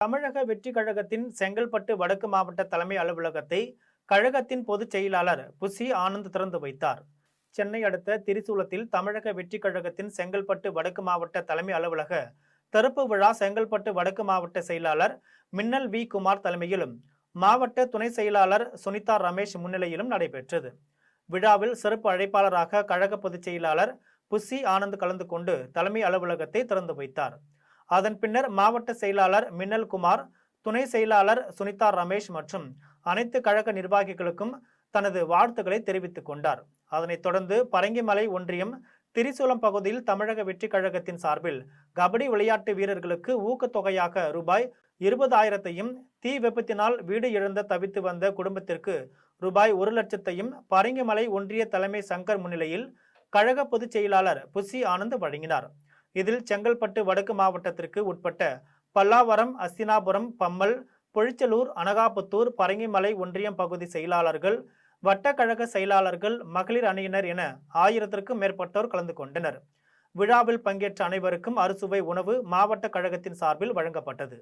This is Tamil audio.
தமிழக வெற்றி கழகத்தின் செங்கல்பட்டு வடக்கு மாவட்ட தலைமை அலுவலகத்தை கழகத்தின் பொதுச் செயலாளர் புசி ஆனந்த் திறந்து வைத்தார். சென்னை அடுத்த திரிசூலத்தில் தமிழக வெற்றி கழகத்தின் செங்கல்பட்டு வடக்கு மாவட்ட தலைமை அலுவலக திறப்பு விழா செங்கல்பட்டு வடக்கு மாவட்ட செயலாளர் மின்னல் வி குமார் தலைமையிலும் மாவட்ட துணை செயலாளர் சுனிதா ரமேஷ் முன்னிலையிலும் நடைபெற்றது. விழாவில் சிறப்பு அழைப்பாளராக கழக பொதுச் செயலாளர் புசி ஆனந்த் கலந்து கொண்டு தலைமை அலுவலகத்தை திறந்து வைத்தார். அதன் பின்னர் மாவட்ட செயலாளர் மின்னல் குமார், துணை செயலாளர் சுனிதா ரமேஷ் மற்றும் அனைத்து கழக நிர்வாகிகளுக்கும் தனது வாழ்த்துக்களை தெரிவித்துக் கொண்டார். அதனைத் தொடர்ந்து பரங்கிமலை ஒன்றியம் திரிசூலம் பகுதியில் தமிழக வெற்றி கழகத்தின் சார்பில் கபடி விளையாட்டு வீரர்களுக்கு ஊக்கத்தொகையாக ரூபாய் 20,000ஐயும், தீ விபத்தினால் வீடு இழந்த தவித்து வந்த குடும்பத்திற்கு ரூபாய் 1,00,000ஐயும் பரங்கிமலை ஒன்றிய தலைமை சங்கர் முன்னிலையில் கழக பொதுச் செயலாளர் புசி ஆனந்த் வழங்கினார். இதில் செங்கல்பட்டு வடக்கு மாவட்டத்திற்கு உட்பட்ட பல்லாவரம், அஸ்தினாபுரம், பம்மல், பொழிச்சலூர், அனகாபுத்தூர், பரங்கிமலை ஒன்றியம் பகுதி செயலாளர்கள், வட்டக்கழக செயலாளர்கள், மகளிர் அணியினர் என 1000க்கும் மேற்பட்டோர் கலந்து கொண்டனர். விழாவில் பங்கேற்ற அனைவருக்கும் அறுசுவை உணவு மாவட்ட கழகத்தின் சார்பில் வழங்கப்பட்டது.